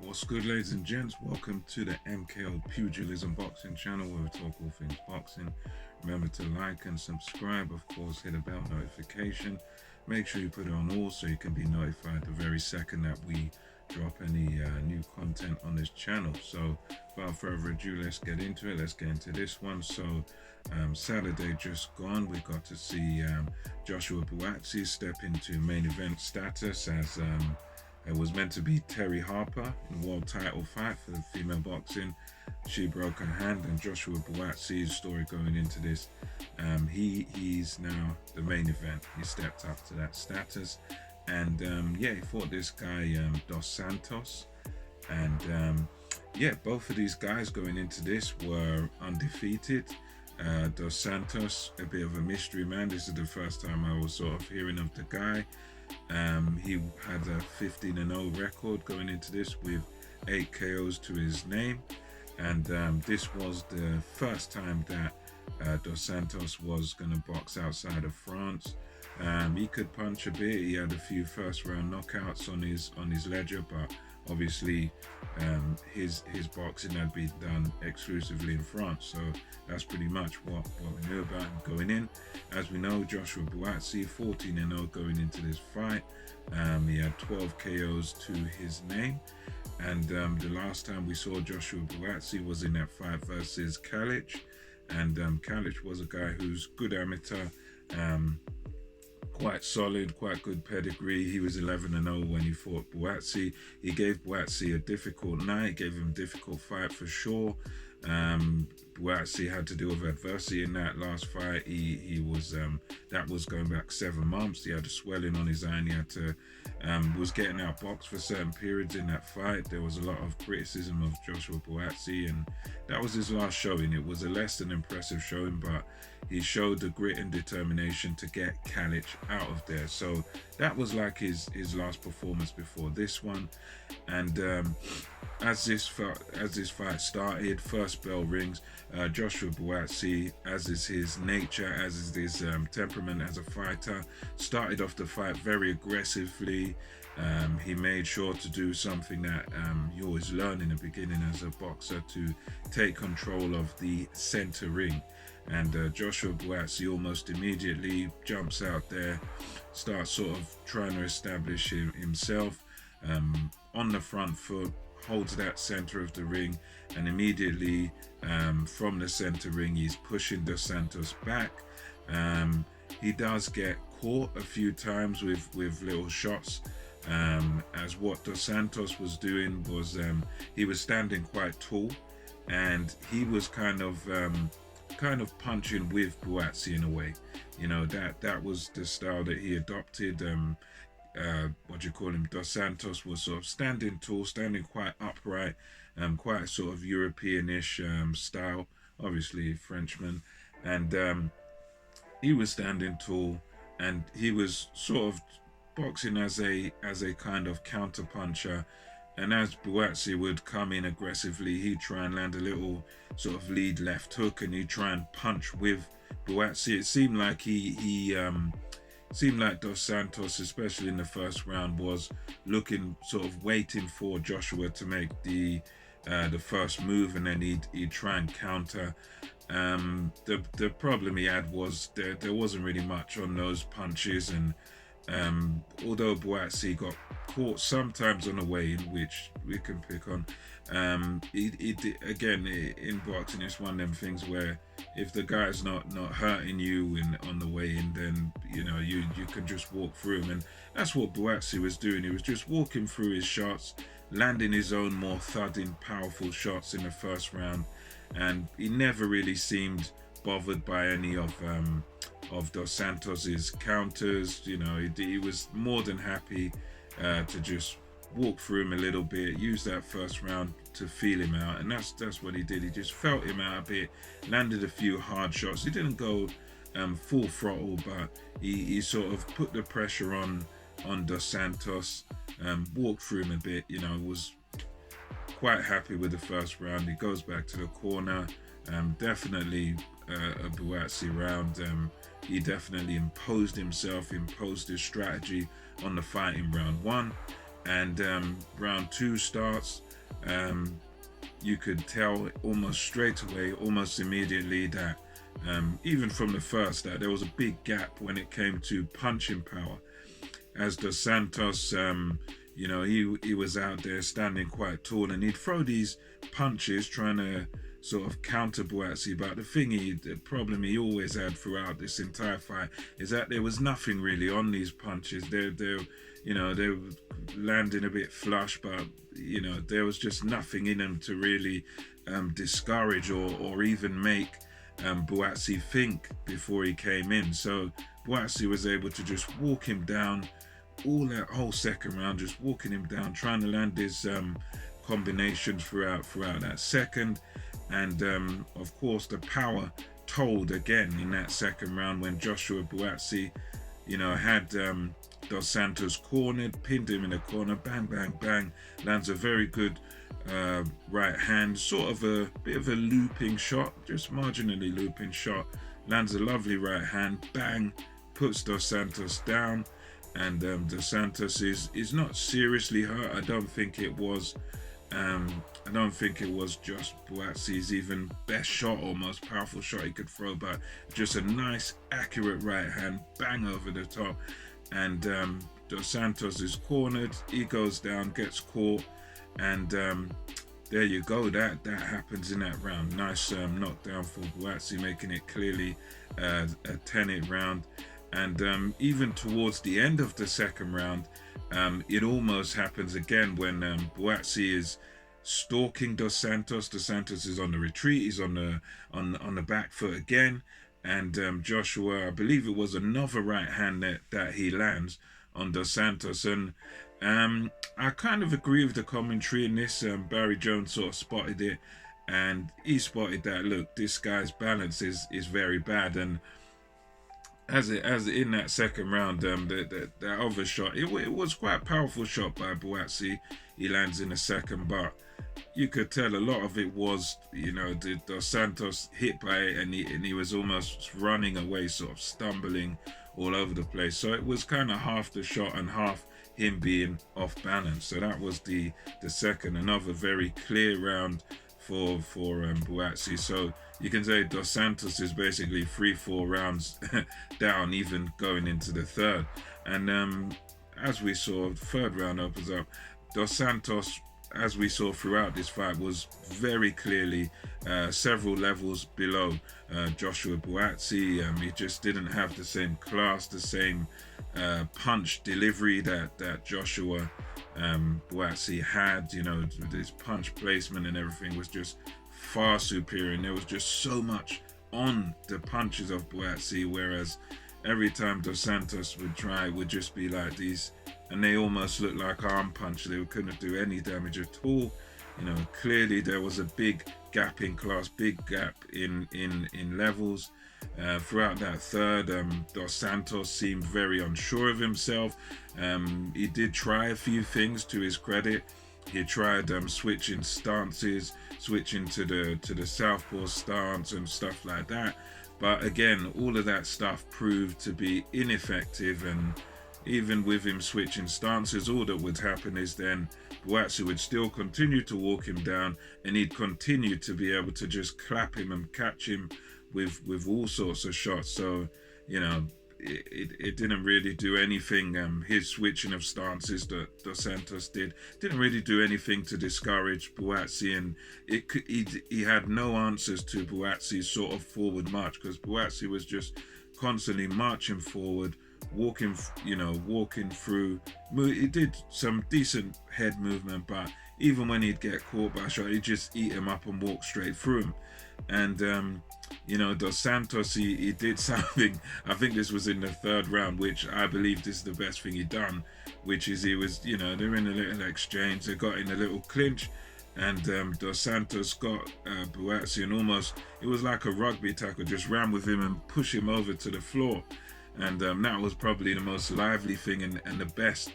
What's good, ladies and gents? Welcome to the MKO Pugilism Boxing channel where we talk all things boxing. Remember to like and subscribe. Of course, hit the bell notification. Make sure you put it on all so you can be notified the very second that we drop any new content on this channel. So without further ado, let's get into it. Let's get into this one. So Saturday just gone, we got to see Joshua Buatsi step into main event status as it was meant to be Terry Harper in world title fight for the female boxing. She broke her hand, and Joshua Buatsi's story going into this, he's now the main event. He stepped up to that status, and yeah, he fought this guy Dos Santos, and yeah, both of these guys going into this were undefeated. Dos Santos, a bit of a mystery man. This is the first time I was sort of hearing of the guy. He had a 15-0 record going into this with 8 KOs to his name, and this was the first time that Dos Santos was going to box outside of France. He could punch a bit. He had a few first-round knockouts on his ledger, but obviously his boxing had been done exclusively in France, so that's pretty much what we knew about him going in. As we know, Joshua Buatsi 14-0 going into this fight. He had 12 KOs to his name, and the last time we saw Joshua Buatsi was in that fight versus Kalic, and Kalic was a guy who's good amateur, quite solid, quite good pedigree. He was 11-0 when he fought Buatsi. He gave Buatsi a difficult night, gave him a difficult fight for sure. Buatsi had to deal with adversity in that last fight. He was that was going back 7 months. He had a swelling on his eye, and he had to was getting outboxed for certain periods in that fight. There was a lot of criticism of Joshua Buatsi, and that was his last showing. It was a less than impressive showing, but he showed the grit and determination to get Kalic out of there. So that was like his last performance before this one. And as this fight started, first bell rings. Joshua Buatsi, as is his nature, as is his temperament as a fighter, started off the fight very aggressively. He made sure to do something that you always learn in the beginning as a boxer, to take control of the center ring. And Joshua Buatsi almost immediately jumps out there, starts sort of trying to establish himself on the front foot, holds that center of the ring, and immediately from the center ring he's pushing Dos Santos back. He does get caught a few times with little shots, as what Dos Santos was doing was he was standing quite tall, and he was kind of punching with Buatsi in a way. You know, that was the style that he adopted. Dos Santos was sort of standing tall, standing quite upright, quite sort of European-ish style, obviously Frenchman, and he was standing tall, and he was sort of boxing as a kind of counter puncher. And as Buatsi would come in aggressively, he'd try and land a little sort of lead left hook, and he'd try and punch with Buatsi. It seemed like seemed like Dos Santos, especially in the first round, was looking, sort of waiting for Joshua to make the first move, and then he'd try and counter. The problem he had was there wasn't really much on those punches, and although Buatsi got caught sometimes on the way in, which we can pick on, again, in boxing, it's one of them things where if the guy's not hurting you on the way in, then you know you can just walk through him, and that's what Buatsi was doing. He was just walking through his shots, landing his own more thudding, powerful shots in the first round, and he never really seemed bothered by any of Dos Santos's counters. You know, he was more than happy to just walk through him a little bit, use that first round to feel him out, and that's what he did. He just felt him out a bit, landed a few hard shots. He didn't go full throttle, but he sort of put the pressure on Dos Santos, walked through him a bit. You know, was quite happy with the first round. He goes back to the corner. Definitely a Buatsi round. He definitely imposed himself, imposed his strategy on the fight in round one. And round two starts. You could tell almost straight away, almost immediately, that even from the first, that there was a big gap when it came to punching power. As Dos Santos, he was out there standing quite tall, and he'd throw these punches trying to sort of counter Buatsi. But the problem he always had throughout this entire fight is that there was nothing really on these punches. They were landing a bit flush, but there was just nothing in them to really discourage or even make Buatsi think before he came in. So Buatsi was able to just walk him down all that whole second round, just walking him down, trying to land his combinations throughout that second. And of course the power told again in that second round when Joshua Buatsi had Dos Santos cornered, pinned him in the corner, bang, bang, bang, lands a very good right hand, sort of a bit of a looping shot, just marginally looping shot, lands a lovely right hand, bang, puts Dos Santos down, and Dos Santos is not seriously hurt. I don't think it was just Buatsi's even best shot or most powerful shot he could throw, but just a nice accurate right hand, bang over the top. And Dos Santos is cornered, he goes down, gets caught, and there you go, that happens in that round. Nice knockdown for Buatsi, making it clearly a 10-8 round. And even towards the end of the second round, it almost happens again when Buatsi is stalking Dos Santos. Dos Santos is on the retreat, he's on the back foot again, and Joshua, I believe it was another right hand that he lands on Dos Santos. And I kind of agree with the commentary in this. Barry Jones sort of spotted it, and he spotted that, look, this guy's balance is very bad. And as in that second round, that other shot, it was quite a powerful shot by Buatsi. He lands in a second, but you could tell a lot of it was, Dos Santos hit by it, and he was almost running away, sort of stumbling all over the place. So it was kind of half the shot and half him being off balance. So that was the second, another very clear round for Buatsi. So you can say Dos Santos is basically 3-4 rounds down, even going into the third. And as we saw, third round opens up. Dos Santos, as we saw throughout this fight, was very clearly several levels below Joshua Buatsi. He just didn't have the same class, the same punch delivery that Joshua Buatsi had. His punch placement and everything was just far superior, and there was just so much on the punches of Buatsi, whereas every time Dos Santos would try, it would just be like these, and they almost looked like arm punches. They couldn't do any damage at all. Clearly there was a big gap in class, big gap in levels. Throughout that third, Dos Santos seemed very unsure of himself. He did try a few things, to his credit. He tried switching stances, switching to the southpaw stance and stuff like that. But again, all of that stuff proved to be ineffective, and even with him switching stances, all that would happen is then Buatsi would still continue to walk him down, and he'd continue to be able to just clap him and catch him with all sorts of shots. So, it didn't really do anything. His switching of stances that Dos Santos didn't really do anything to discourage Buatsi, and he had no answers to Buatsi's sort of forward march, because Buatsi was just constantly marching forward, walking through. He did some decent head movement, but even when he'd get caught by a shot, he'd just eat him up and walk straight through him. And Dos Santos, he did something, I think this was in the third round, which I believe this is the best thing he done, which is he was, they're in a little exchange, they got in a little clinch, and Dos Santos got Buatsi, and almost, it was like a rugby tackle, just ran with him and pushed him over to the floor. And that was probably the most lively thing and the best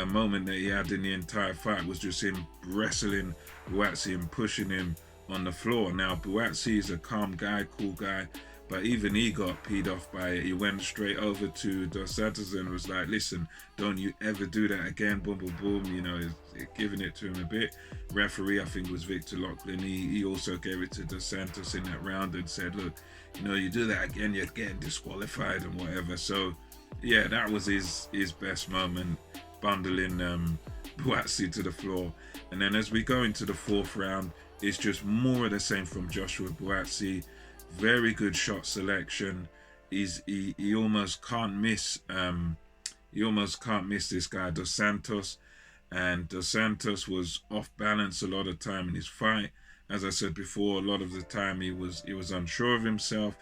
moment that he had in the entire fight, was just him wrestling Buatsi and pushing him on the floor. Now, Buatsi is a calm guy, cool guy, but even he got peed off by it. He went straight over to Dos Santos and was like, listen, don't you ever do that again, boom, boom, boom, you know, giving it to him a bit. Referee, I think, was Victor Lachlan. He also gave it to Dos Santos in that round and said, look, you know, you do that again, you're getting disqualified and whatever. So, yeah, that was his best moment, bundling Buatsi to the floor. And then as we go into the fourth round, it's just more of the same from Joshua Buatsi. Very good shot selection. He almost can't miss. He almost can't miss this guy Dos Santos, and Dos Santos was off balance a lot of time in his fight. As I said before, a lot of the time he was unsure of himself,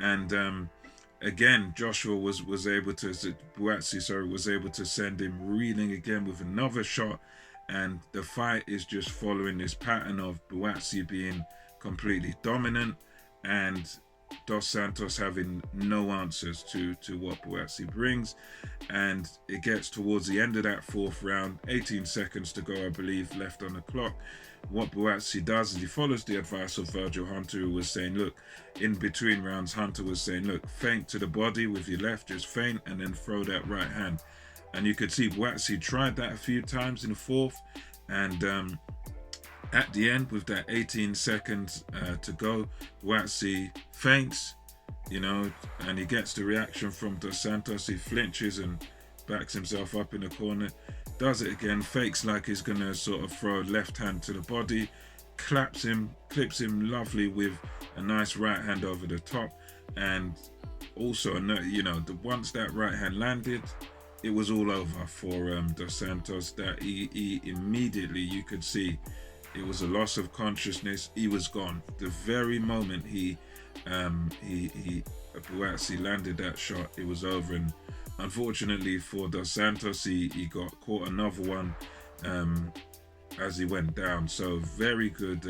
and again Joshua was able to Buatsi was able to send him reeling again with another shot, and the fight is just following this pattern of Buatsi being completely dominant and Dos Santos having no answers to what Buatsi brings. And it gets towards the end of that fourth round, 18 seconds to go, I believe, left on the clock. What Buatsi does is he follows the advice of Virgil Hunter, who was saying, look, in between rounds, Hunter was saying, look, feint to the body with your left, just feint, and then throw that right hand. And you could see Buatsi tried that a few times in the fourth, and at the end, with that 18 seconds to go, Buatsi feints, you know, and he gets the reaction from Dos Santos. He flinches and backs himself up in the corner, does it again, fakes like he's going to sort of throw a left hand to the body, clips him lovely with a nice right hand over the top. And also, you know, once that right hand landed, it was all over for Dos Santos. That he immediately, you could see, it was a loss of consciousness. He was gone. The very moment Buatsi landed that shot, it was over. And unfortunately for Dos Santos, he got caught another one as he went down. So very good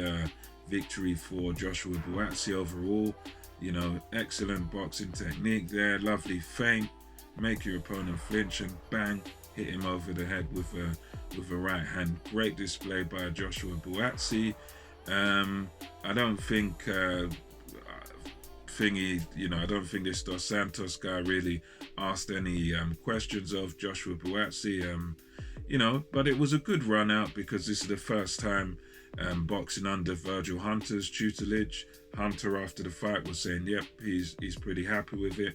victory for Joshua Buatsi overall. You know, excellent boxing technique there. Lovely feint, make your opponent flinch, and bang, hit him over the head with a right hand. Great display by Joshua Buatsi. I don't think I don't think this Dos Santos guy really asked any questions of Joshua Buatsi. You know, but it was a good run out because this is the first time boxing under Virgil Hunter's tutelage. Hunter, after the fight, was saying, yep, he's pretty happy with it.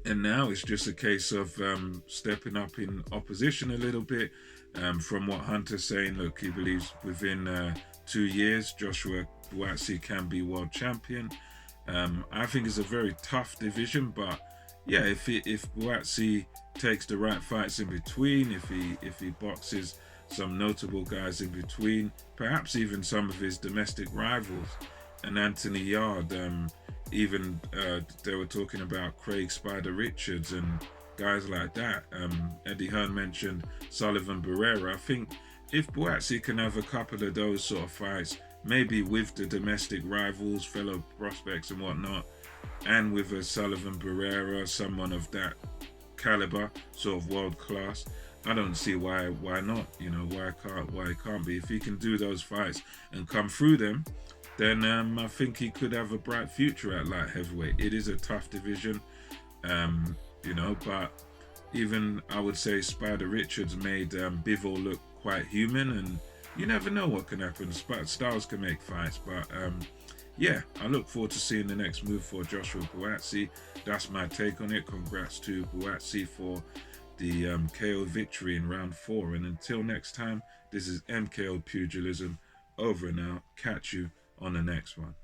And now it's just a case of stepping up in opposition a little bit. From what Hunter's saying, look, he believes within 2 years Joshua Buatsi can be world champion. I think it's a very tough division, but yeah, if Buatsi takes the right fights in between, if he boxes some notable guys in between, perhaps even some of his domestic rivals, and Anthony Yard, even they were talking about Craig Spider Richards and guys like that. Eddie Hearn mentioned Sullivan Barrera. I think if Buatsi can have a couple of those sort of fights, maybe with the domestic rivals, fellow prospects and whatnot, and with a Sullivan Barrera, someone of that caliber, sort of world class, I don't see why not. You know, why it can't be. If he can do those fights and come through them, then I think he could have a bright future at light heavyweight. It is a tough division, you know, but even I would say Spider Richards made Bivol look quite human, and you never know what can happen. Styles can make fights, but yeah, I look forward to seeing the next move for Joshua Buatsi. That's my take on it. Congrats to Buatsi for the KO victory in round 4. And until next time, this is MKO Pugilism, over and out. Catch you on the next one.